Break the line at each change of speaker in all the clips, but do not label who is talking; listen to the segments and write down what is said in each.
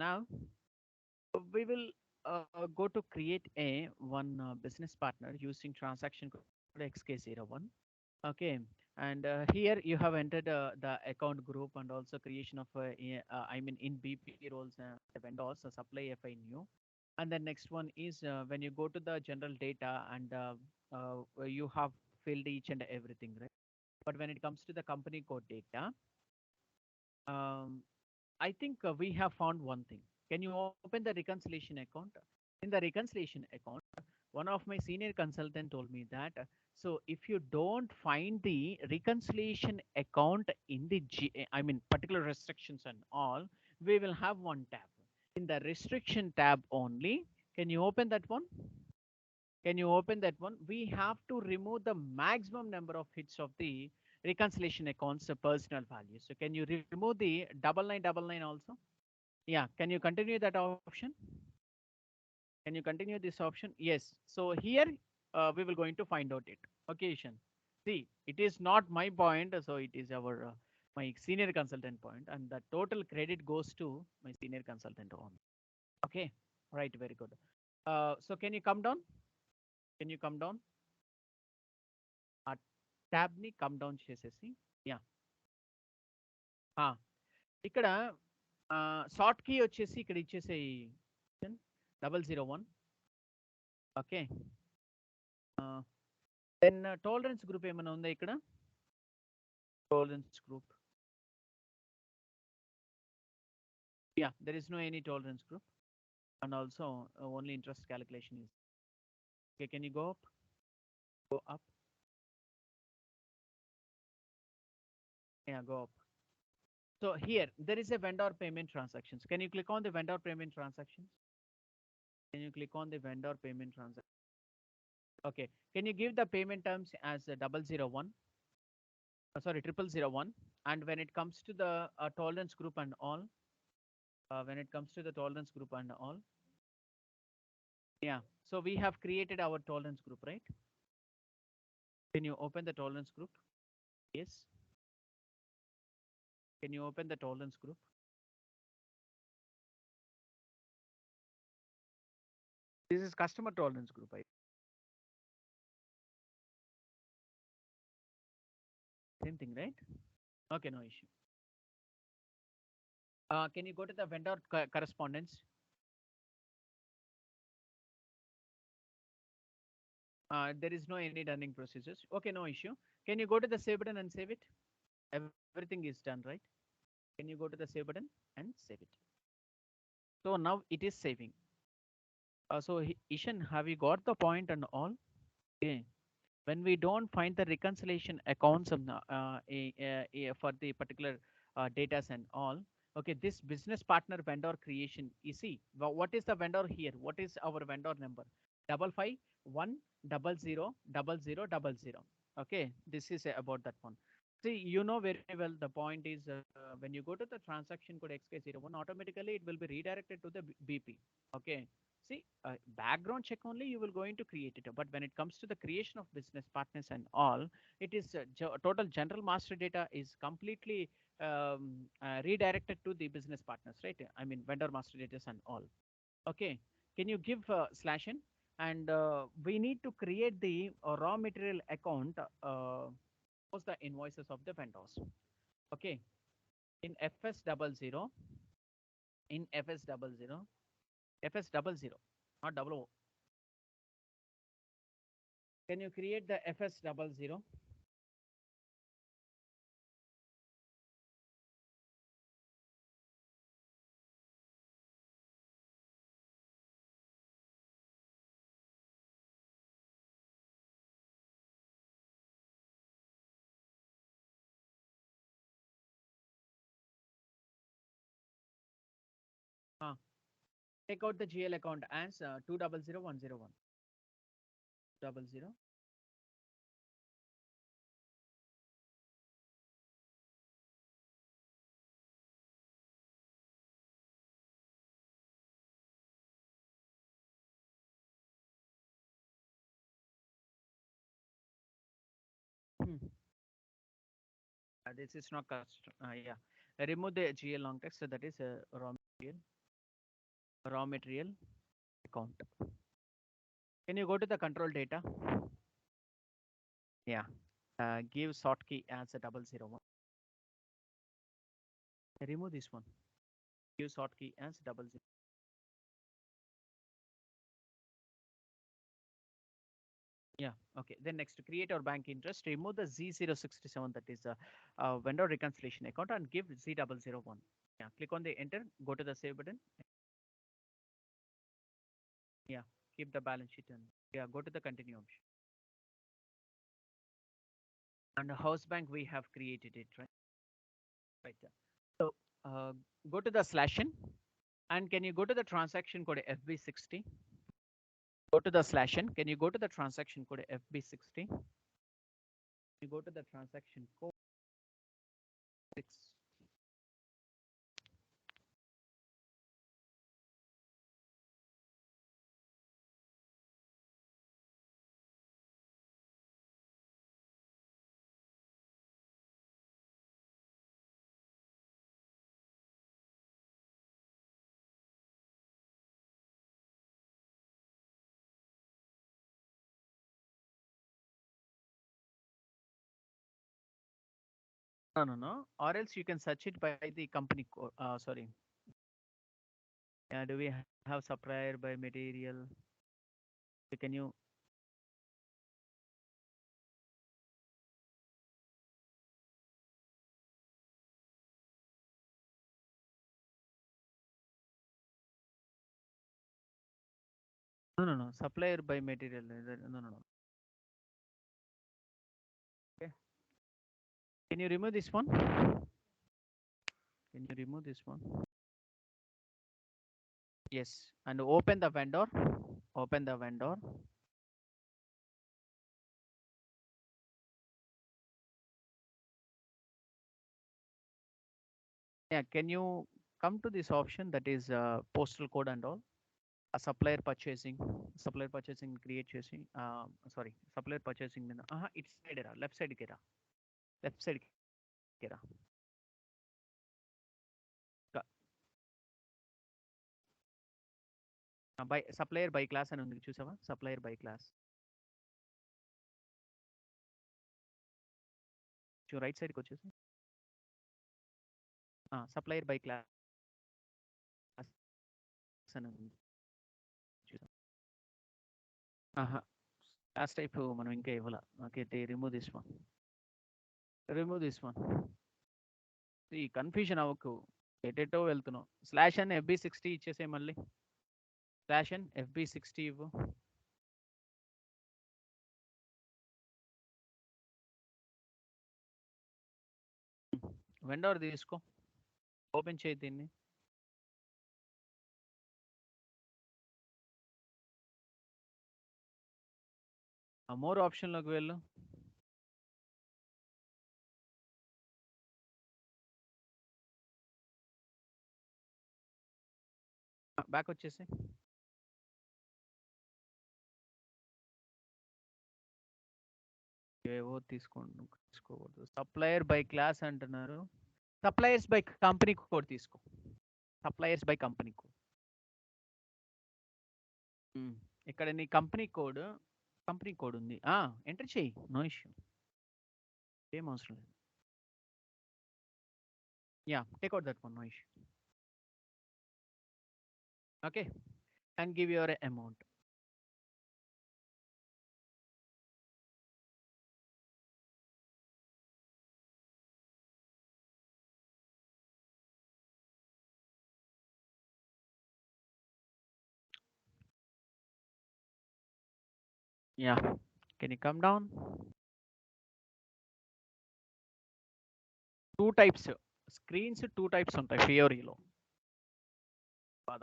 Now we will go to create a one business partner using transaction code XK01. Okay, and here you have entered the account group and also creation of I mean in BP roles the vendors supply FI new, and the next one is when you go to the general data and you have filled each and everything, right? But when it comes to the company code data, um, I think we have found one thing. Can you open the reconciliation account? In the reconciliation account, one of my senior consultant told me that so if you don't find the reconciliation account in the I mean particular restrictions and all, we will have one tab. In the restriction tab only, can you open that one? Can you open that one? We have to remove the maximum number of hits of the reconciliation accounts personal value. So can you remove the 9999 also? Yeah, can you continue that option? Can you continue this option? Yes. So here we will going to find out it. Okay, Ishan. See, it is not my point, so it is our my senior consultant point, and the total credit goes to my senior consultant on. Okay, right, very good. So can you come down? Can you come down? ఆ tab ని come down చేసేసి yeah ఇక్కడ short key వచ్చేసి ఇక్కడ ఇచ్చేసేయి 001. Okay, then tolerance group ఏమైనా ఉందా ఇక్కడ? Tolerance group, yeah, there is no any tolerance group, and also only interest calculation is okay. Can you go up, yeah, go up. So here there is a vendor payment transactions. Can you click on the vendor payment transactions? Can you click on the vendor payment transaction? Okay, can you give the payment terms as a 001, sorry, 0001? And when it comes to the tolerance group and all, when it comes to the tolerance group and all, yeah, so we have created our tolerance group, right? Can you open the tolerance group? Yes. Can you open the tolerance group? This is customer tolerance group, right? Same thing, right? Okay, no issue. Can you go to the vendor correspondence? There is no any running procedures. Okay, no issue. Can you go to the save button and save it? Everything is done, right? Can you go to the save button and save it? So now it is saving. So Ishan, have you got the point and all? Okay. When we don't find the reconciliation accounts for the particular data and all, okay, this business partner vendor creation, you see, what is the vendor here? What is our vendor number? 55100000. Okay, this is about that one. See, you know very well the point is when you go to the transaction code XK01, automatically it will be redirected to the BP. Okay, see, background check only you will going to create it. But when it comes to the creation of business partners and all, it is total general master data is completely redirected to the business partners, right? I mean vendor master data and all. Okay, can you give slash n? And we need to create the raw material account. Was the invoices of the vendors. Okay, in FS double zero, in FS double zero, FS double zero, not double O. Can you create the FS double zero? Uh, Take out the GL account as 200101. 00. Hmm. This is not custom. Yeah. Remove the GL long text. So that is raw material. raw material account. Can you go to the control data? Yeah. Give sort key as a 001. Remove this one. Give sort key as 00. Yeah. Okay. Then next, to create our bank interest, remove the Z067, that is vendor reconciliation account, and give Z001. Yeah. Click on the enter. Go to the save button. Yeah. Keep the balance sheet and yeah. Go to the continue option. And the house bank we have created it, right? Right. So uh, go to the slash in, and can you go to the transaction code FB60? Go to the slash in. Can you go to the transaction code FB60? You go to the transaction code 6. No, no, no. Or else you can search it by the company code. Sorry. Do we have supplier by material? Can you? No, no, no. Supplier by material. No, no, no. Okay. Can you remove this one? Can you remove this one? Yes. And open the vendor. Open the vendor. Yeah. Can you come to this option that is postal code and all? Supplier purchasing create chasing sorry, supplier purchasing it's side era, left side kera, left side kera. Ka- by supplier by class అని ఉంది చూసావా, supplier by class right side కి వచ్చేసి supplier by class అని ఉంది చూసావా. ఆహా, clause type మనం ఇంకా ఇవ్వాల. Okay, remove this one, remove this one. ఈ కన్ఫ్యూజన్ అవ్వకు, ఎటెటో వెళ్తున్నావు. స్లాష్ అని FB60 ఇచ్చేసే, మళ్ళీ స్లాష్ అని FB60 ఇవ్వు. వెండర్ తీసుకో, ఓపెన్ చేయి దీన్ని. మోర్ ఆప్షన్లోకి వెళ్ళు. బ్యాక్ వచ్చేసి ఏవో తీసుకోకూడదు. సప్లయర్ బై క్లాస్ అంటున్నారు. సప్లయర్స్ బై కంపెనీ కోడ్ తీసుకో. Suppliers by company code. ఇక్కడ నీ కంపెనీ కోడ్ ఉంది, ఎంటర్ చేయి, నో ఇష్యూ, ఏం అవసరం లేదు. Yeah, take out that one, no issue. Okay, and give your amount. Yeah, can you come down? Two types screens, two types ఉంటాయి ఫియోరీలో. బాధ.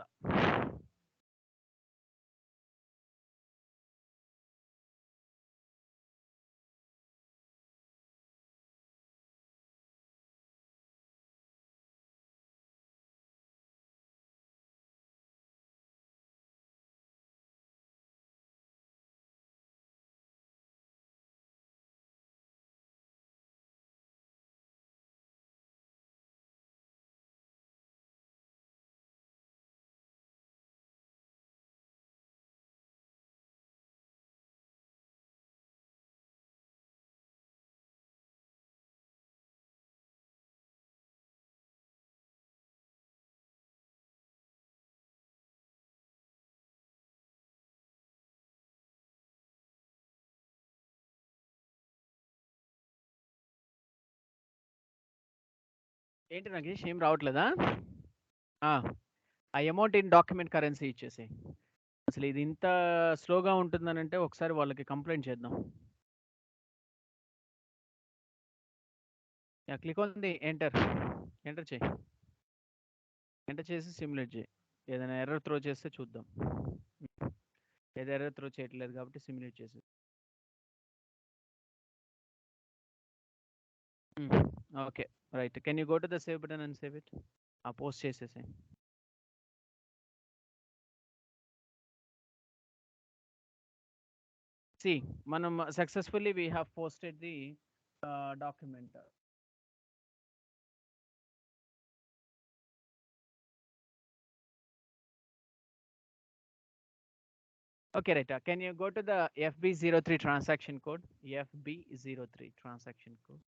ఏంటి నాగేష్ ఏం రావట్లేదా? ఆ! ఆ అమౌంట్ ఇన్ డాక్యుమెంట్ కరెన్సీ ఇచ్చేసేయి. అసలు ఇది ఇంత స్లోగా ఉంటుందనంటే ఒకసారి వాళ్ళకి కంప్లెయింట్ చేద్దాం. Yeah! Click on the enter. Enter చెయి. ఎంటర్ చేసి సిమ్యులేట్ చెయి. ఏదైనా ఎర్రర్ త్రో చేస్తే చూద్దాం. ఏదో ఎర్రర్ త్రో చేయట్లేదు కాబట్టి సిమ్యులేట్ చేసేయి. Okay. Right. Can you go to the save button and save it? ఆ పోస్ట్ చేసేసేయి. సి మనం successfully we have posted the document. Okay, right. Can you go to the FB03 transaction code? FB03 transaction code.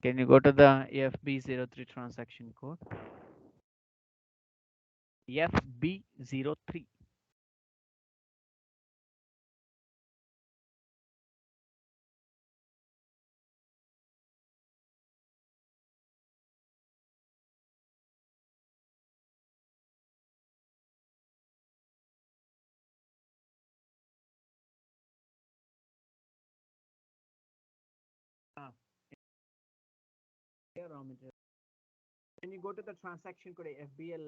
Can you go to the FB03 transaction code? FB03. Ah, here, raw material. Can you go to the transaction code FBL?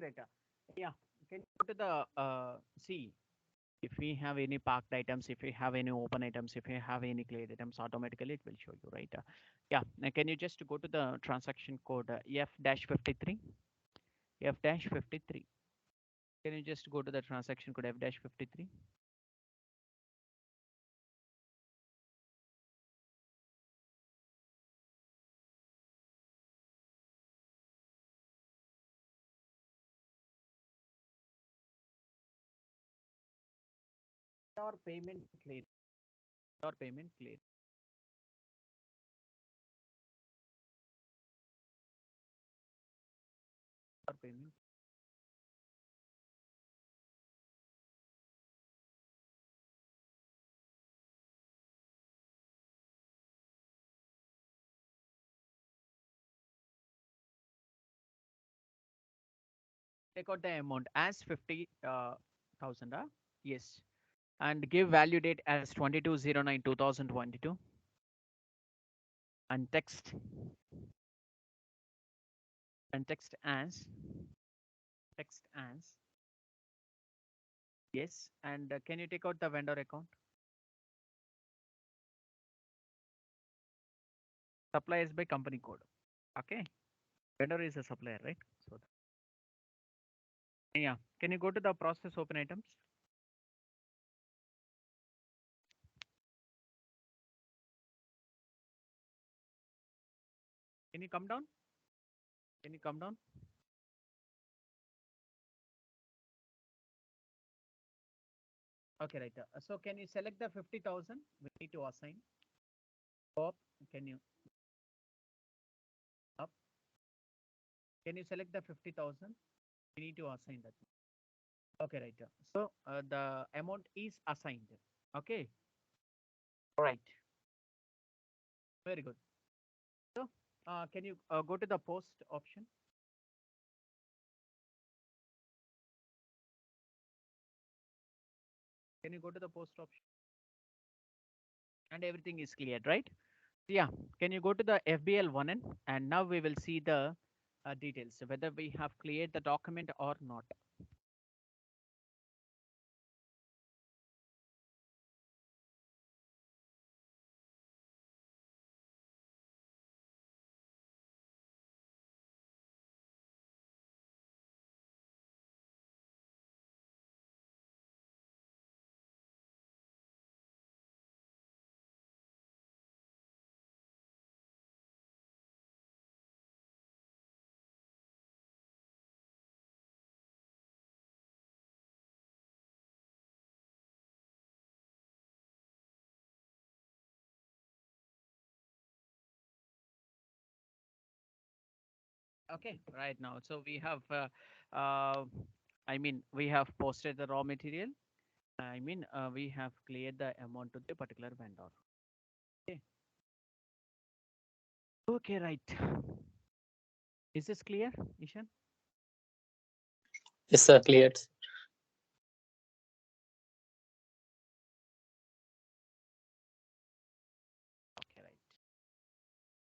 Right. Yeah. Can you go to the see if we have any parked items, if we have any open items, if we have any cleared items, automatically it will show you, right? Yeah. Can you just go to the transaction code F-53? F-53. Can you just go to the transaction code F-53? Or payment clear. Or payment clear. Or payment. Take out the amount as 50,000. Yes. And give value date as 22/09/2022. And text as yes. And can you take out the vendor account? Supplier is by company code. Okay. Vendor is a supplier, right? So yeah. Can you go to the process open items? Can you come down? Can you come down? Okay, right. So can you select the 50,000? We need to assign. Up. Can you up? Can you select the 50,000? We need to assign that. Okay, right. So the amount is assigned. Okay. All right. Very good. So can you go to the post option? Can you go to the post option? And everything is cleared, right? Yeah. Can you go to the FBL1N? And now we will see the details, whether we have cleared the document or not. Okay, right now. So we have, uh, I mean, we have posted the raw material. I mean, we have cleared the amount to the particular vendor. Okay. Okay, right. Is this clear, Ishan?
Yes, sir, cleared.